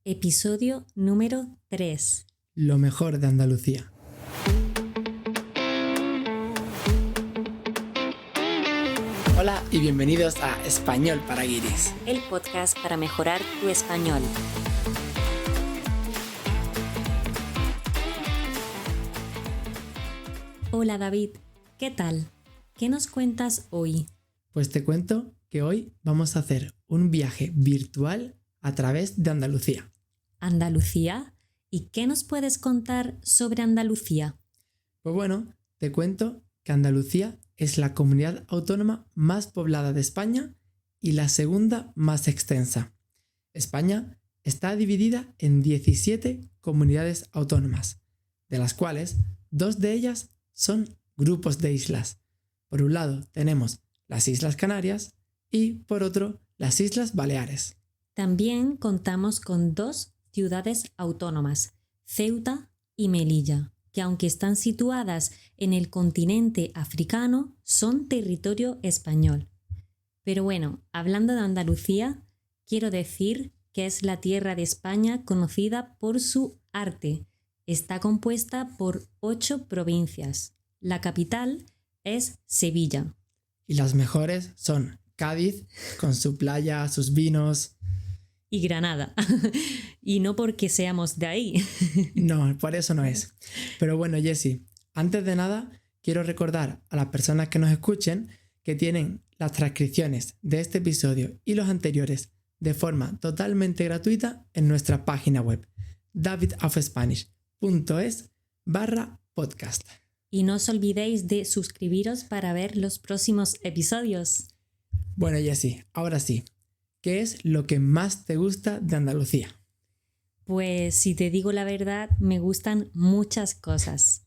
Episodio número 3. Lo mejor de Andalucía. Hola y bienvenidos a Español para Guiris. El podcast para mejorar tu español. Hola David, ¿qué tal? ¿Qué nos cuentas hoy? Pues te cuento que hoy vamos a hacer un viaje virtual a través de Andalucía. ¿Andalucía? ¿Y qué nos puedes contar sobre Andalucía? Pues bueno, te cuento que Andalucía es la comunidad autónoma más poblada de España y la segunda más extensa. España está dividida en 17 comunidades autónomas, de las cuales 2 de ellas son grupos de islas. Por un lado tenemos las Islas Canarias y por otro las Islas Baleares. También contamos con 2 ciudades autónomas, Ceuta y Melilla, que aunque están situadas en el continente africano, son territorio español. Pero bueno, hablando de Andalucía, quiero decir que es la tierra de España conocida por su arte. Está compuesta por 8 provincias. La capital es Sevilla. Y las mejores son Cádiz, con su playa, sus vinos. Y Granada. Y no porque seamos de ahí. No, por eso no es. Pero bueno, Jessie, antes de nada, quiero recordar a las personas que nos escuchen que tienen las transcripciones de este episodio y los anteriores de forma totalmente gratuita en nuestra página web davidofspanish.es/podcast. Y no os olvidéis de suscribiros para ver los próximos episodios. Bueno, Jessie, ahora sí, ¿qué es lo que más te gusta de Andalucía? Pues si te digo la verdad, me gustan muchas cosas.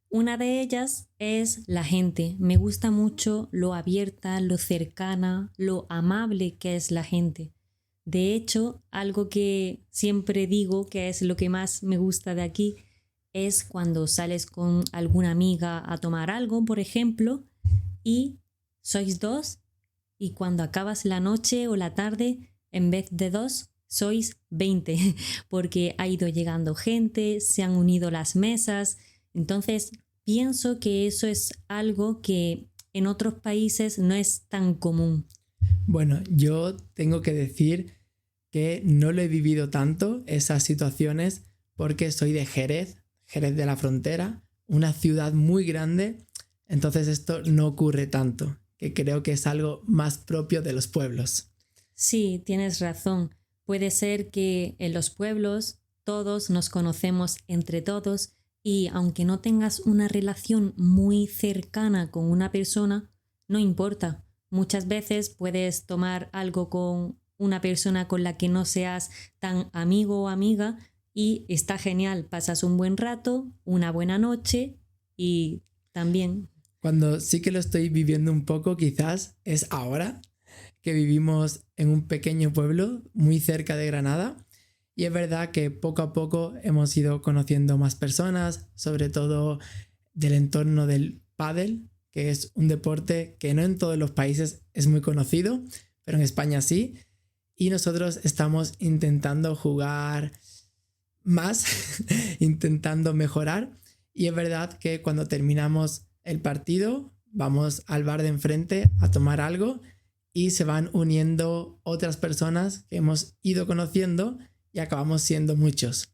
Una de ellas es la gente. Me gusta mucho lo abierta, lo cercana, lo amable que es la gente. De hecho, algo que siempre digo que es lo que más me gusta de aquí es cuando sales con alguna amiga a tomar algo, por ejemplo, y sois 2, y cuando acabas la noche o la tarde, en vez de 2, sois 20, porque ha ido llegando gente, se han unido las mesas. Entonces, pienso que eso es algo que en otros países no es tan común. Bueno, yo tengo que decir que no lo he vivido tanto, esas situaciones, porque soy de Jerez de la Frontera, una ciudad muy grande, entonces esto no ocurre tanto, que creo que es algo más propio de los pueblos. Sí, tienes razón. Puede ser que en los pueblos todos nos conocemos entre todos y aunque no tengas una relación muy cercana con una persona, no importa. Muchas veces puedes tomar algo con una persona con la que no seas tan amigo o amiga y está genial. Pasas un buen rato, una buena noche y también... Cuando sí que lo estoy viviendo un poco quizás es ahora, que vivimos en un pequeño pueblo muy cerca de Granada y es verdad que poco a poco hemos ido conociendo más personas, sobre todo del entorno del pádel, que es un deporte que no en todos los países es muy conocido, pero en España sí, y nosotros estamos intentando jugar más, intentando mejorar, y es verdad que cuando terminamos el partido vamos al bar de enfrente a tomar algo y se van uniendo otras personas que hemos ido conociendo y acabamos siendo muchos.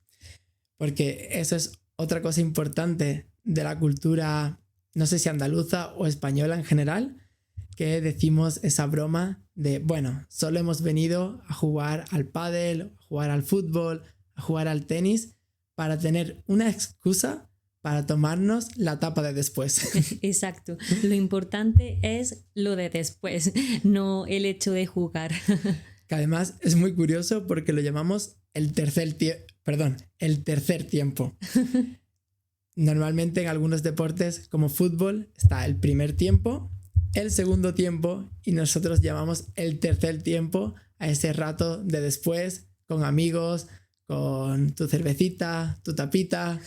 Porque eso es otra cosa importante de la cultura, no sé si andaluza o española en general, que decimos esa broma de, bueno, solo hemos venido a jugar al pádel, a jugar al fútbol, a jugar al tenis, para tener una excusa para tomarnos la tapa de después. Exacto. Lo importante es lo de después, no el hecho de jugar. Que además es muy curioso porque lo llamamos el tercer tiempo. Normalmente en algunos deportes como fútbol está el primer tiempo, el segundo tiempo y nosotros llamamos el tercer tiempo a ese rato de después con amigos, con tu cervecita, tu tapita.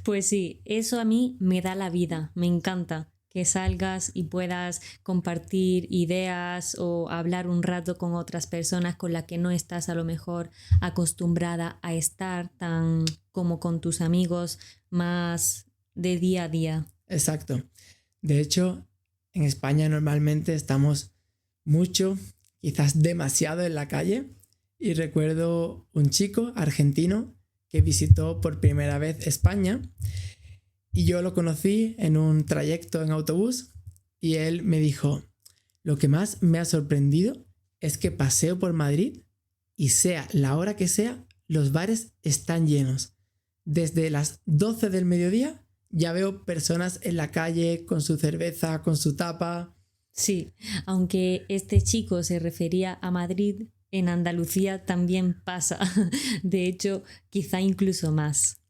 Pues sí, eso a mí me da la vida, me encanta. que salgas y puedas compartir ideas o hablar un rato con otras personas con las que no estás a lo mejor acostumbrada a estar tan como con tus amigos más de día a día. Exacto. De hecho, en España normalmente estamos mucho, quizás demasiado en la calle, y recuerdo un chico argentino que visitó por primera vez España y yo lo conocí en un trayecto en autobús y él me dijo, lo que más me ha sorprendido es que paseo por Madrid y sea la hora que sea, los bares están llenos. Desde las 12 del mediodía ya veo personas en la calle con su cerveza, con su tapa. Sí, aunque este chico se refería a Madrid, en Andalucía también pasa. De hecho, quizá incluso más.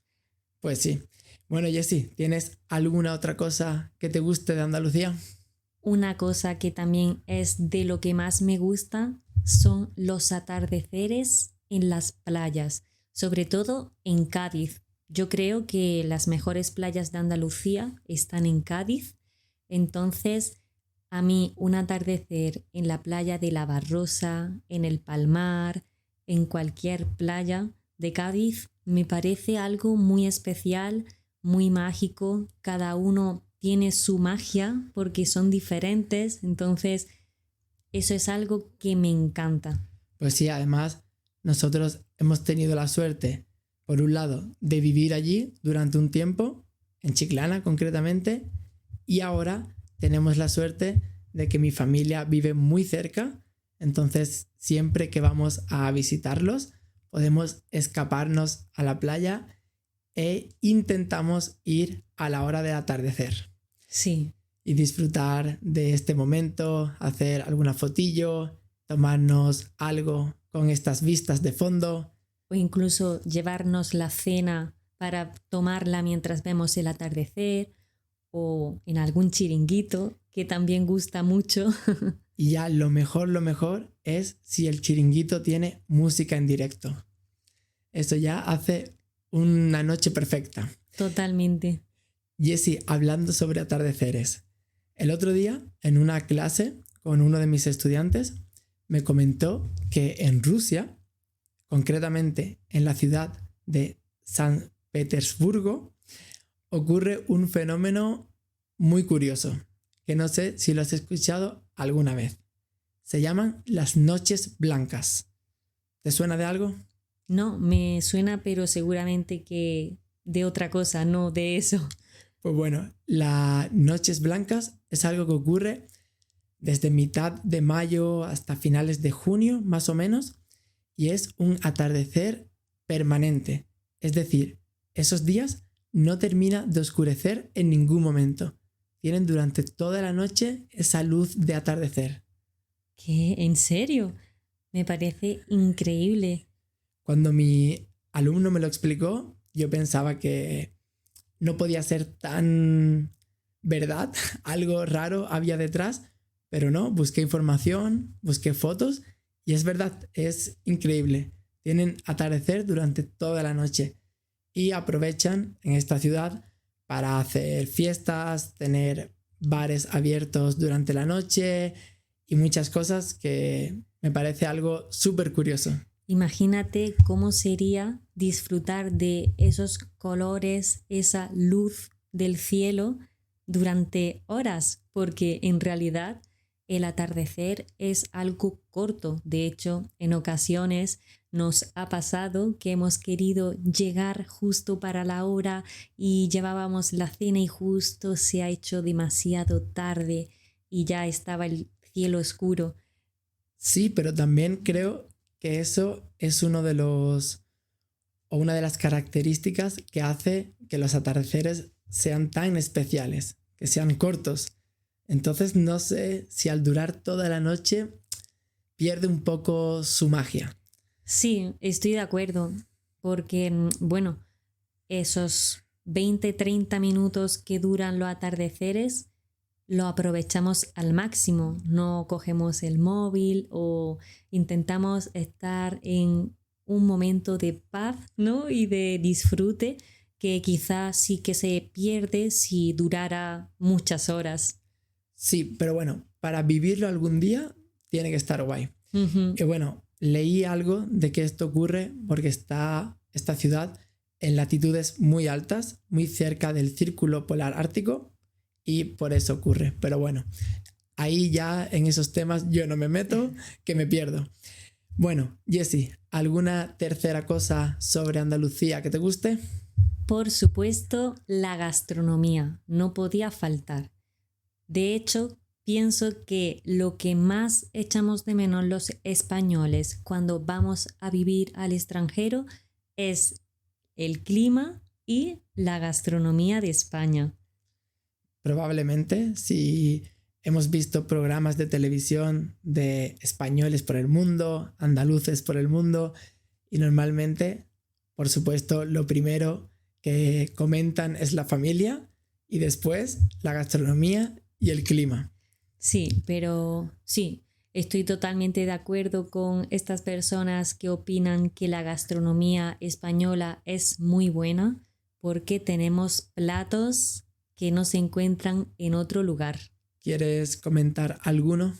Pues sí. Bueno, Jessie, ¿tienes alguna otra cosa que te guste de Andalucía? Una cosa que también es de lo que más me gusta son los atardeceres en las playas, sobre todo en Cádiz. Yo creo que las mejores playas de Andalucía están en Cádiz, entonces a mí un atardecer en la playa de La Barrosa, en el Palmar, en cualquier playa de Cádiz, me parece algo muy especial, muy mágico. Cada uno tiene su magia porque son diferentes, entonces eso es algo que me encanta. Pues sí, además nosotros hemos tenido la suerte, por un lado, de vivir allí durante un tiempo, en Chiclana concretamente, y ahora tenemos la suerte de que mi familia vive muy cerca, entonces siempre que vamos a visitarlos podemos escaparnos a la playa e intentamos ir a la hora del atardecer. Sí. Y disfrutar de este momento, hacer alguna fotillo, tomarnos algo con estas vistas de fondo. O incluso llevarnos la cena para tomarla mientras vemos el atardecer o en algún chiringuito que también gusta mucho. Y ya lo mejor es si el chiringuito tiene música en directo. Eso ya hace una noche perfecta. Totalmente. Jessie, hablando sobre atardeceres, el otro día en una clase con uno de mis estudiantes me comentó que en Rusia, concretamente en la ciudad de San Petersburgo, ocurre un fenómeno muy curioso, que no sé si lo has escuchado alguna vez. Se llaman las noches blancas. ¿Te suena de algo? No, me suena, pero seguramente que de otra cosa, no de eso. Pues bueno, las noches blancas es algo que ocurre desde mitad de mayo hasta finales de junio, más o menos, y es un atardecer permanente. Es decir, esos días no termina de oscurecer en ningún momento. Tienen durante toda la noche esa luz de atardecer. ¿Qué? ¿En serio? Me parece increíble. Cuando mi alumno me lo explicó, yo pensaba que no podía ser tan verdad, algo raro había detrás, pero no, busqué información, busqué fotos y es verdad, es increíble. Tienen atardecer durante toda la noche y aprovechan en esta ciudad para hacer fiestas, tener bares abiertos durante la noche y muchas cosas que me parece algo súper curioso. Imagínate cómo sería disfrutar de esos colores, esa luz del cielo durante horas, porque en realidad el atardecer es algo corto. De hecho, en ocasiones nos ha pasado que hemos querido llegar justo para la hora y llevábamos la cena y justo se ha hecho demasiado tarde y ya estaba el cielo oscuro. Sí, pero también creo que eso es una de las características que hace que los atardeceres sean tan especiales, que sean cortos. Entonces no sé si al durar toda la noche pierde un poco su magia. Sí, estoy de acuerdo, porque, bueno, esos 20-30 minutos que duran los atardeceres lo aprovechamos al máximo, no cogemos el móvil o intentamos estar en un momento de paz, ¿no? Y de disfrute que quizás sí que se pierde si durara muchas horas. Sí, pero bueno, para vivirlo algún día tiene que estar guay. Ujú. Y bueno, leí algo de que esto ocurre porque está esta ciudad en latitudes muy altas, muy cerca del círculo polar ártico y por eso ocurre. Pero bueno, ahí ya en esos temas yo no me meto, que me pierdo. Bueno, Jessie, ¿alguna tercera cosa sobre Andalucía que te guste? Por supuesto, la gastronomía no podía faltar. De hecho, pienso que lo que más echamos de menos los españoles cuando vamos a vivir al extranjero es el clima y la gastronomía de España. Probablemente, si hemos visto programas de televisión de españoles por el mundo, andaluces por el mundo, y normalmente, por supuesto, lo primero que comentan es la familia y después la gastronomía y el clima. Sí, pero sí, estoy totalmente de acuerdo con estas personas que opinan que la gastronomía española es muy buena porque tenemos platos que no se encuentran en otro lugar. ¿Quieres comentar alguno?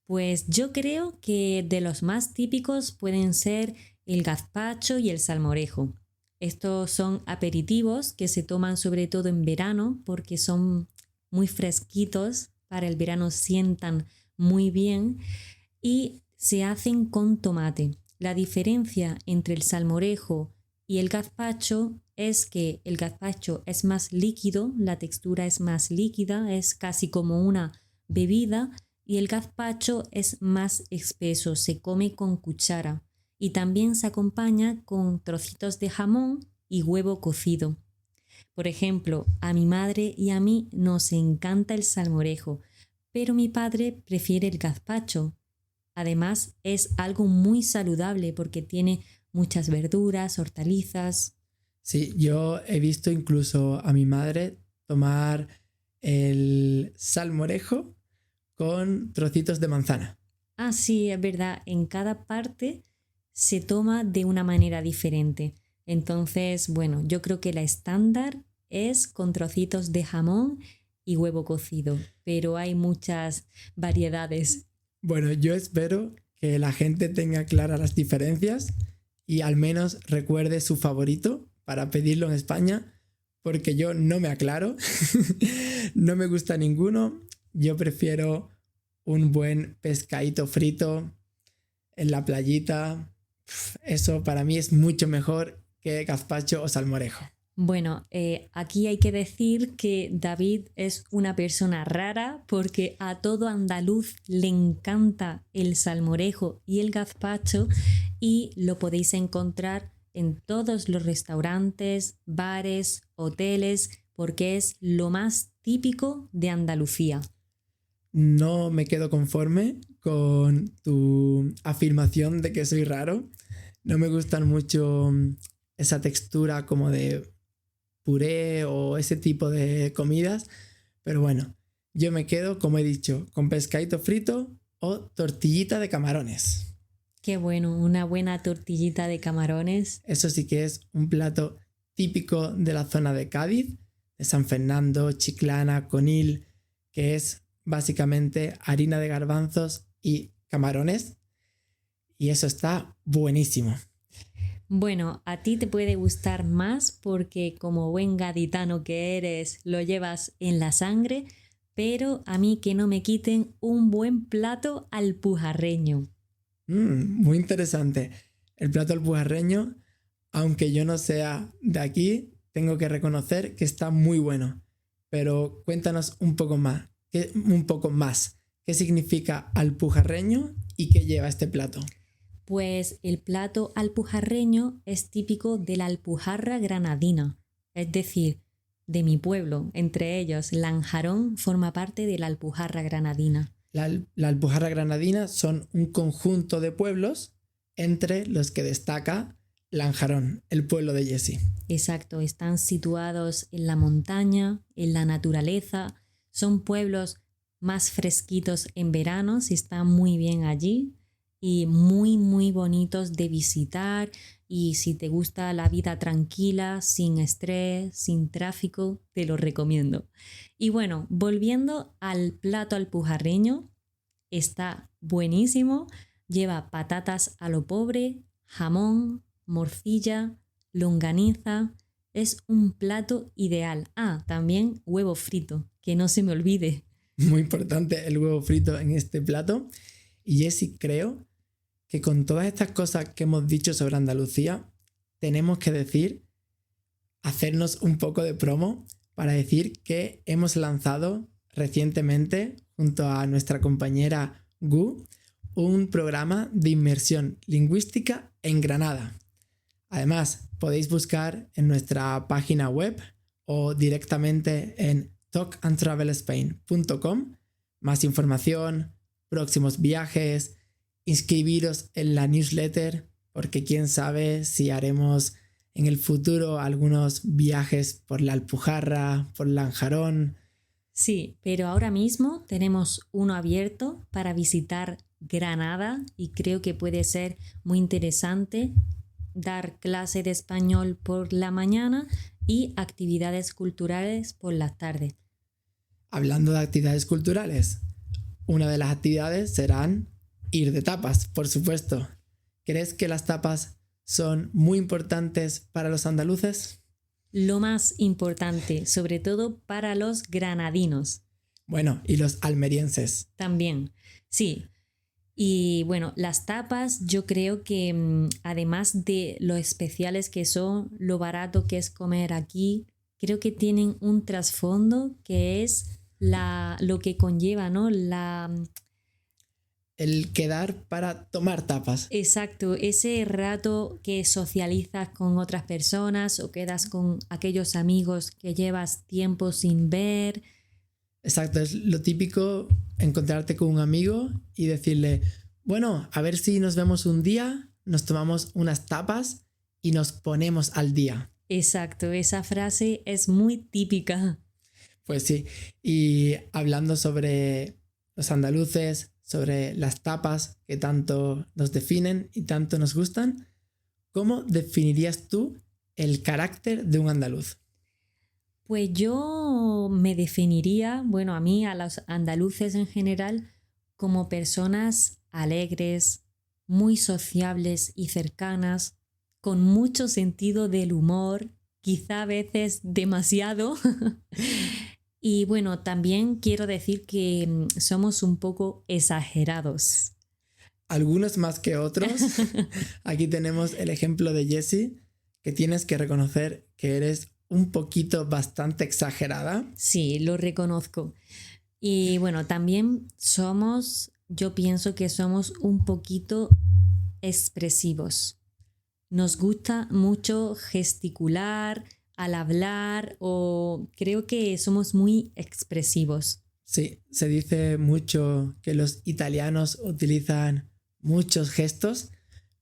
Pues yo creo que de los más típicos pueden ser el gazpacho y el salmorejo. Estos son aperitivos que se toman sobre todo en verano porque son muy fresquitos, para el verano sientan muy bien y se hacen con tomate. La diferencia entre el salmorejo y el gazpacho es que el gazpacho es más líquido, la textura es más líquida, es casi como una bebida, y el gazpacho es más espeso, se come con cuchara y también se acompaña con trocitos de jamón y huevo cocido. Por ejemplo, a mi madre y a mí nos encanta el salmorejo, pero mi padre prefiere el gazpacho. Además, es algo muy saludable porque tiene muchas verduras, hortalizas. Sí, yo he visto incluso a mi madre tomar el salmorejo con trocitos de manzana. Ah, sí, es verdad, en cada parte se toma de una manera diferente. Entonces, bueno, yo creo que la estándar es con trocitos de jamón y huevo cocido, pero hay muchas variedades. Bueno, yo espero que la gente tenga claras las diferencias y al menos recuerde su favorito para pedirlo en España, porque yo no me aclaro, no me gusta ninguno, yo prefiero un buen pescadito frito en la playita, eso para mí es mucho mejor que gazpacho o salmorejo. Bueno, aquí hay que decir que David es una persona rara porque a todo andaluz le encanta el salmorejo y el gazpacho y lo podéis encontrar en todos los restaurantes, bares, hoteles, porque es lo más típico de Andalucía. No me quedo conforme con tu afirmación de que soy raro. No me gustan mucho esa textura como de puré o ese tipo de comidas. Pero bueno, yo me quedo, como he dicho, con pescadito frito o tortillita de camarones. Qué bueno, una buena tortillita de camarones. Eso sí que es un plato típico de la zona de Cádiz, de San Fernando, Chiclana, Conil, que es básicamente harina de garbanzos y camarones. Y eso está buenísimo. Bueno, a ti te puede gustar más porque como buen gaditano que eres, lo llevas en la sangre, pero a mí que no me quiten un buen plato alpujarreño. Muy interesante. El plato alpujarreño, aunque yo no sea de aquí, tengo que reconocer que está muy bueno. Pero cuéntanos un poco más. ¿Qué significa alpujarreño y qué lleva este plato? Pues el plato alpujarreño es típico de la Alpujarra granadina, es decir, de mi pueblo. Entre ellos, Lanjarón forma parte de la Alpujarra granadina. La Alpujarra granadina son un conjunto de pueblos entre los que destaca Lanjarón, el pueblo de Jessie. Exacto, están situados en la montaña, en la naturaleza. Son pueblos más fresquitos en verano, si están muy bien allí y muy, muy bonitos de visitar y si te gusta la vida tranquila, sin estrés, sin tráfico, te lo recomiendo. Y bueno, volviendo al plato alpujarreño, está buenísimo, lleva patatas a lo pobre, jamón, morcilla, longaniza, es un plato ideal. Ah, también huevo frito, que no se me olvide. Muy importante el huevo frito en este plato. Y Jessie, creo que con todas estas cosas que hemos dicho sobre Andalucía, tenemos que hacernos un poco de promo para decir que hemos lanzado recientemente, junto a nuestra compañera Gu, un programa de inmersión lingüística en Granada. Además, podéis buscar en nuestra página web o directamente en talkandtravelspain.com más información, próximos viajes, inscribiros en la newsletter, porque quién sabe si haremos en el futuro algunos viajes por la Alpujarra, por Lanjarón. Sí, pero ahora mismo tenemos uno abierto para visitar Granada y creo que puede ser muy interesante dar clase de español por la mañana y actividades culturales por la tarde. Hablando de actividades culturales, una de las actividades serán ir de tapas, por supuesto. ¿Crees que las tapas son muy importantes para los andaluces? Lo más importante, sobre todo para los granadinos. Bueno, y los almerienses. También, sí. Y bueno, las tapas yo creo que además de lo especiales que son, lo barato que es comer aquí, creo que tienen un trasfondo que es lo que conlleva, ¿no? El quedar para tomar tapas. Exacto, ese rato que socializas con otras personas o quedas con aquellos amigos que llevas tiempo sin ver. Exacto, es lo típico encontrarte con un amigo y decirle, bueno, a ver si nos vemos un día, nos tomamos unas tapas y nos ponemos al día. Exacto, esa frase es muy típica. Pues sí, y hablando sobre los andaluces, sobre las tapas que tanto nos definen y tanto nos gustan, ¿cómo definirías tú el carácter de un andaluz? Pues yo me definiría, bueno, a mí, a los andaluces en general, como personas alegres, muy sociables y cercanas, con mucho sentido del humor, quizá a veces demasiado. Y bueno, también quiero decir que somos un poco exagerados. Algunos más que otros. Aquí tenemos el ejemplo de Jessie, que tienes que reconocer que eres un poquito bastante exagerada. Sí, lo reconozco. Y bueno, también yo pienso que somos un poquito expresivos. Nos gusta mucho gesticular al hablar o creo que somos muy expresivos. Sí, se dice mucho que los italianos utilizan muchos gestos,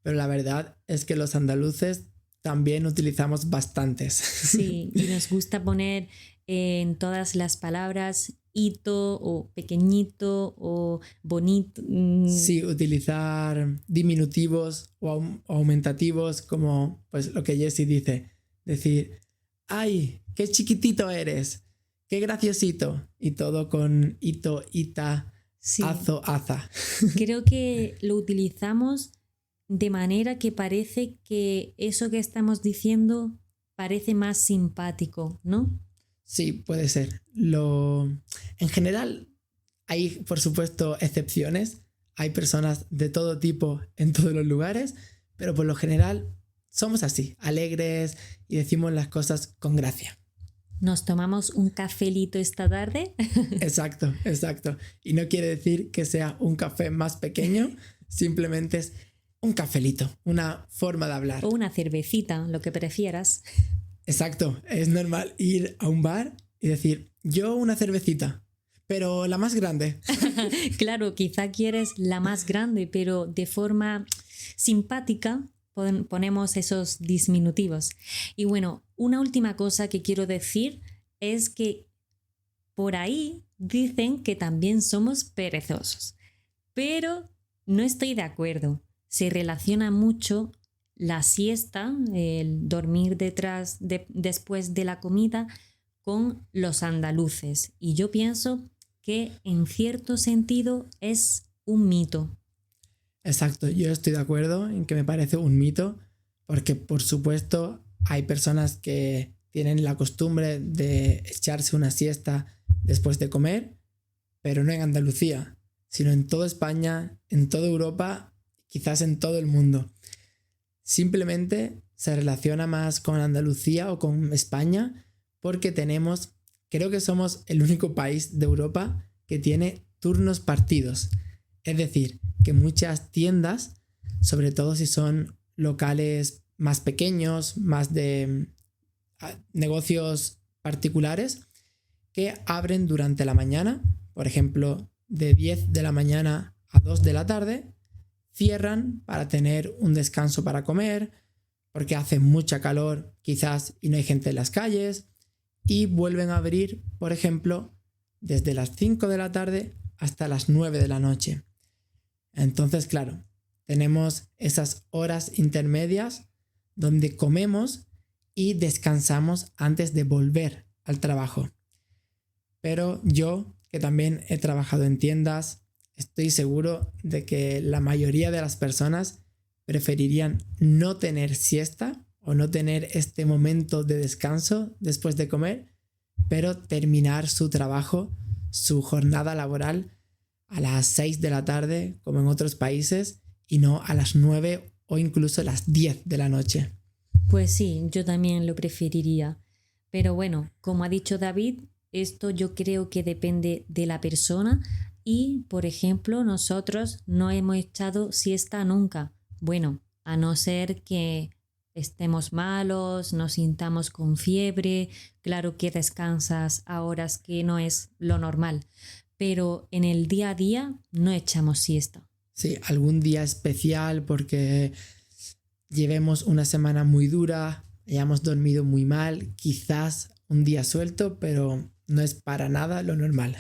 pero la verdad es que los andaluces también utilizamos bastantes. Sí, y nos gusta poner en todas las palabras hito o pequeñito o bonito. Sí, utilizar diminutivos o aumentativos como pues lo que Jessie dice. Decir, ¡ay, qué chiquitito eres! ¡Qué graciosito! Y todo con ito, ita, Sí. azo, aza. Creo que lo utilizamos de manera que parece que eso que estamos diciendo parece más simpático, ¿no? Sí, puede ser. En general, hay, por supuesto, excepciones. Hay personas de todo tipo en todos los lugares, pero por lo general somos así, alegres y decimos las cosas con gracia. ¿Nos tomamos un cafelito esta tarde? Exacto, exacto. Y no quiere decir que sea un café más pequeño, simplemente es un cafelito, una forma de hablar. O una cervecita, lo que prefieras. Exacto, es normal ir a un bar y decir, yo una cervecita, pero la más grande. Claro, quizá quieres la más grande, pero de forma simpática ponemos esos diminutivos. Y bueno, una última cosa que quiero decir es que por ahí dicen que también somos perezosos, pero no estoy de acuerdo. Se relaciona mucho la siesta, el dormir después de la comida con los andaluces. Y yo pienso que en cierto sentido es un mito. Exacto, yo estoy de acuerdo en que me parece un mito, porque por supuesto hay personas que tienen la costumbre de echarse una siesta después de comer, pero no en Andalucía, sino en toda España, en toda Europa, quizás en todo el mundo. Simplemente se relaciona más con Andalucía o con España porque creo que somos el único país de Europa que tiene turnos partidos. Es decir, que muchas tiendas, sobre todo si son locales más pequeños, más de negocios particulares, que abren durante la mañana, por ejemplo, de 10 de la mañana a 2 de la tarde, cierran para tener un descanso para comer, porque hace mucha calor quizás y no hay gente en las calles, y vuelven a abrir, por ejemplo, desde las 5 de la tarde hasta las 9 de la noche. Entonces, claro, tenemos esas horas intermedias donde comemos y descansamos antes de volver al trabajo. Pero yo, que también he trabajado en tiendas, estoy seguro de que la mayoría de las personas preferirían no tener siesta o no tener este momento de descanso después de comer, pero terminar su trabajo, su jornada laboral a las 6 de la tarde, como en otros países, y no a las 9 o incluso a las 10 de la noche. Pues sí, yo también lo preferiría. Pero bueno, como ha dicho David, esto yo creo que depende de la persona y, por ejemplo, nosotros no hemos echado siesta nunca. Bueno, a no ser que estemos malos, nos sintamos con fiebre, claro que descansas a horas que no es lo normal, pero en el día a día no echamos siesta. Sí, algún día especial porque llevemos una semana muy dura, hayamos dormido muy mal, quizás un día suelto, pero no es para nada lo normal.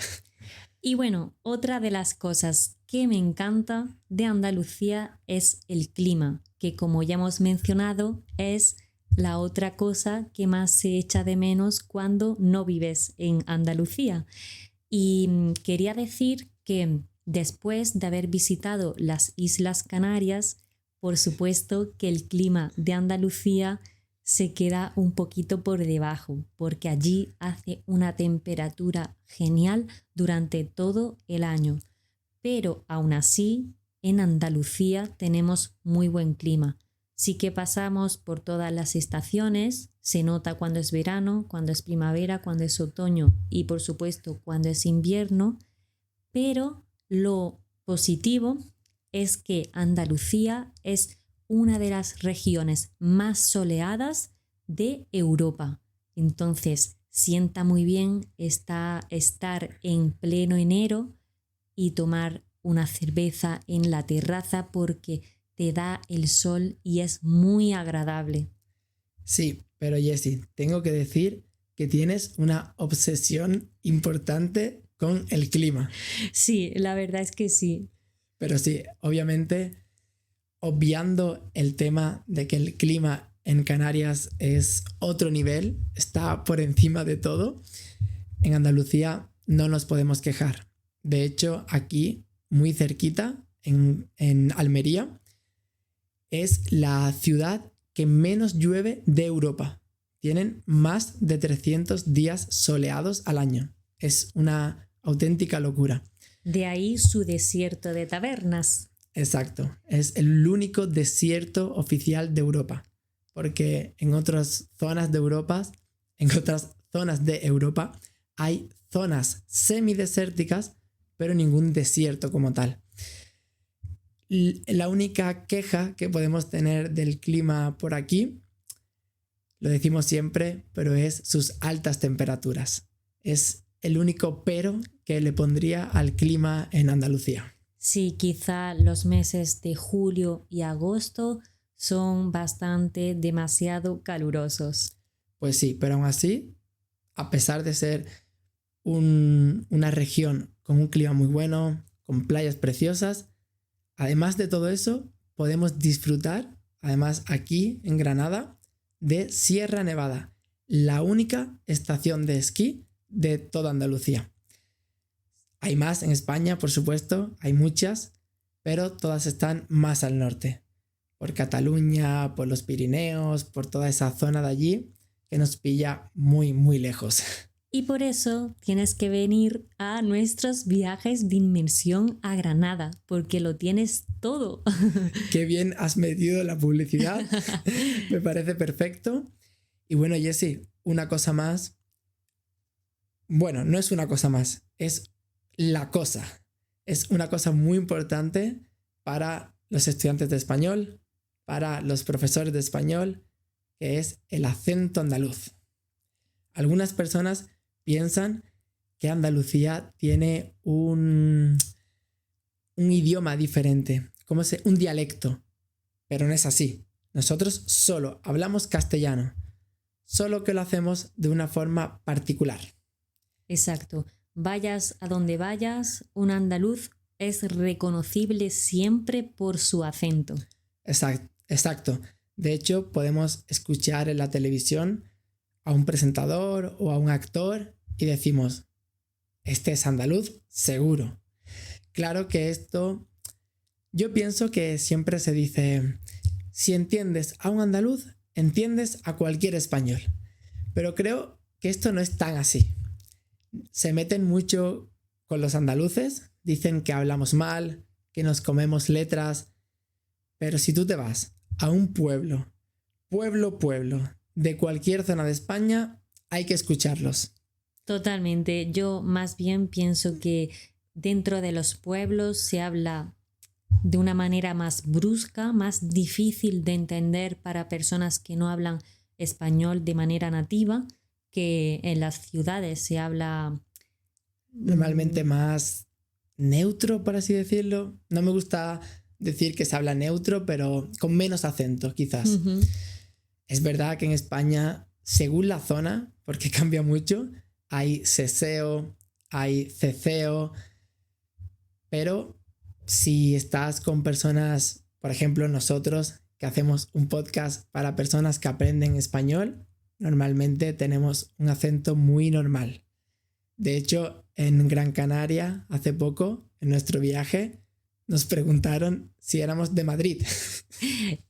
Y bueno, otra de las cosas que me encanta de Andalucía es el clima, que como ya hemos mencionado es la otra cosa que más se echa de menos cuando no vives en Andalucía. Y quería decir que después de haber visitado las Islas Canarias, por supuesto que el clima de Andalucía se queda un poquito por debajo, porque allí hace una temperatura genial durante todo el año. Pero aún así, en Andalucía tenemos muy buen clima. Sí que pasamos por todas las estaciones, se nota cuando es verano, cuando es primavera, cuando es otoño y por supuesto cuando es invierno, pero lo positivo es que Andalucía es una de las regiones más soleadas de Europa. Entonces, sienta muy bien estar en pleno enero y tomar una cerveza en la terraza porque te da el sol y es muy agradable. Sí, pero Jessie, tengo que decir que tienes una obsesión importante con el clima. Sí, la verdad es que sí. Pero sí, obviamente, obviando el tema de que el clima en Canarias es otro nivel, está por encima de todo, en Andalucía no nos podemos quejar. De hecho, aquí, muy cerquita, en Almería, es la ciudad que menos llueve de Europa. Tienen más de 300 días soleados al año. Es una auténtica locura. De ahí su desierto de tabernas. Exacto. Es el único desierto oficial de Europa. Porque en otras zonas de Europa, hay zonas semidesérticas, pero ningún desierto como tal. La única queja que podemos tener del clima por aquí, lo decimos siempre, pero es sus altas temperaturas. Es el único pero que le pondría al clima en Andalucía. Sí, quizá los meses de julio y agosto son demasiado calurosos. Pues sí, pero aún así, a pesar de ser una región con un clima muy bueno, con playas preciosas, además de todo eso, podemos disfrutar además aquí en Granada, de Sierra Nevada, la única estación de esquí de toda Andalucía. Hay más en España, por supuesto, hay muchas, pero todas están más al norte, por Cataluña, por los Pirineos, por toda esa zona de allí que nos pilla muy, muy lejos. Y por eso tienes que venir a nuestros viajes de inmersión a Granada, porque lo tienes todo. Qué bien has metido la publicidad, me parece perfecto. Y bueno, Jessie, una cosa más. Bueno, no es una cosa más, es la cosa. Es una cosa muy importante para los estudiantes de español, para los profesores de español, que es el acento andaluz. Algunas personas piensan que Andalucía tiene un idioma diferente, un dialecto, pero no es así. Nosotros solo hablamos castellano, solo que lo hacemos de una forma particular. Exacto. Vayas a donde vayas, un andaluz es reconocible siempre por su acento. Exacto. De hecho, podemos escuchar en la televisión a un presentador o a un actor y decimos, este es andaluz, seguro. Claro que esto, yo pienso que siempre se dice, si entiendes a un andaluz, entiendes a cualquier español. Pero creo que esto no es tan así. Se meten mucho con los andaluces, dicen que hablamos mal, que nos comemos letras, pero si tú te vas a un pueblo, de cualquier zona de España, hay que escucharlos. Totalmente. Yo más bien pienso que dentro de los pueblos se habla de una manera más brusca, más difícil de entender para personas que no hablan español de manera nativa, que en las ciudades se habla normalmente más neutro, por así decirlo. No me gusta decir que se habla neutro, pero con menos acento, quizás. Uh-huh. Es verdad que en España, según la zona, porque cambia mucho, hay seseo, hay ceceo, pero si estás con personas, por ejemplo nosotros, que hacemos un podcast para personas que aprenden español, normalmente tenemos un acento muy normal. De hecho, en Gran Canaria, hace poco, en nuestro viaje, nos preguntaron si éramos de Madrid.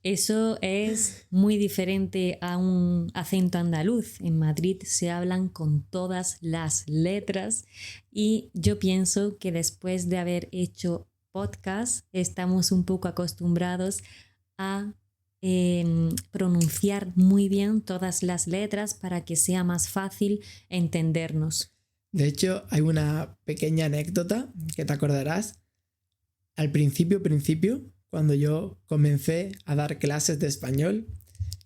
Eso es muy diferente a un acento andaluz. En Madrid se hablan con todas las letras y yo pienso que después de haber hecho podcast estamos un poco acostumbrados a pronunciar muy bien todas las letras para que sea más fácil entendernos. De hecho, hay una pequeña anécdota que te acordarás. Al principio, cuando yo comencé a dar clases de español,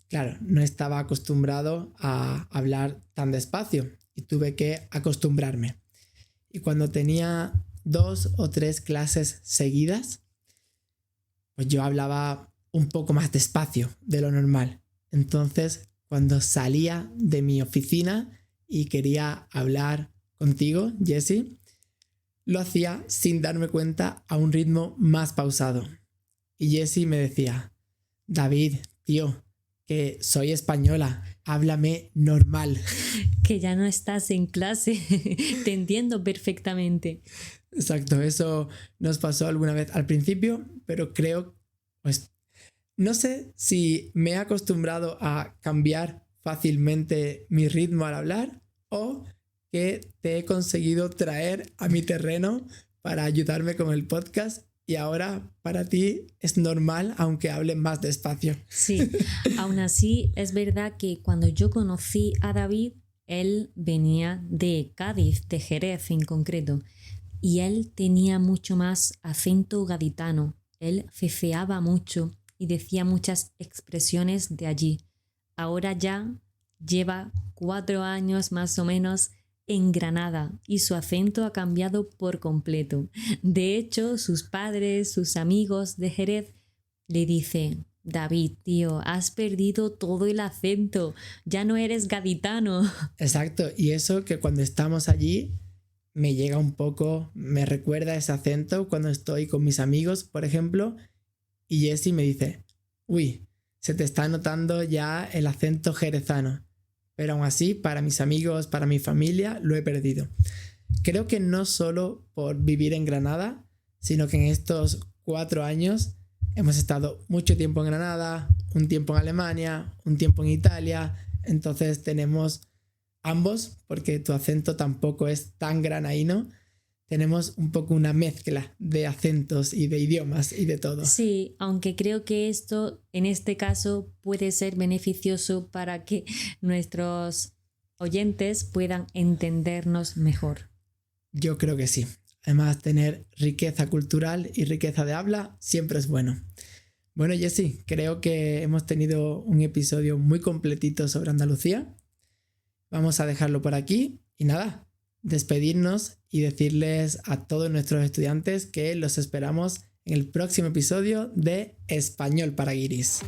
claro, no estaba acostumbrado a hablar tan despacio y tuve que acostumbrarme. Y cuando tenía 2 o 3 clases seguidas, pues yo hablaba un poco más despacio de lo normal. Entonces, cuando salía de mi oficina y quería hablar contigo, Jessie, lo hacía sin darme cuenta a un ritmo más pausado. Y Jessie me decía, David, tío, que soy española, háblame normal. Que ya no estás en clase, te entiendo perfectamente. Exacto, eso nos pasó alguna vez al principio, pero creo, pues, no sé si me he acostumbrado a cambiar fácilmente mi ritmo al hablar o que te he conseguido traer a mi terreno para ayudarme con el podcast y ahora para ti es normal aunque hable más despacio. Sí, aún así es verdad que cuando yo conocí a David, él venía de Cádiz, de Jerez en concreto, y él tenía mucho más acento gaditano. Él ceceaba mucho y decía muchas expresiones de allí. Ahora ya lleva 4 años más o menos en Granada y su acento ha cambiado por completo. De hecho, sus padres, sus amigos de Jerez le dicen: David, tío, has perdido todo el acento, ya no eres gaditano. Exacto, y eso que cuando estamos allí me llega un poco, me recuerda ese acento cuando estoy con mis amigos, por ejemplo, y Jessie me dice, uy, se te está notando ya el acento jerezano. Pero aún así, para mis amigos, para mi familia, lo he perdido. Creo que no solo por vivir en Granada, sino que en estos 4 años hemos estado mucho tiempo en Granada, un tiempo en Alemania, un tiempo en Italia. Entonces tenemos ambos, porque tu acento tampoco es tan granaíno. Tenemos un poco una mezcla de acentos y de idiomas y de todo. Sí, aunque creo que esto en este caso puede ser beneficioso para que nuestros oyentes puedan entendernos mejor. Yo creo que sí. Además, tener riqueza cultural y riqueza de habla siempre es bueno. Bueno, Jessy, creo que hemos tenido un episodio muy completito sobre Andalucía. Vamos a dejarlo por aquí y nada, despedirnos y decirles a todos nuestros estudiantes que los esperamos en el próximo episodio de Español para Guiris.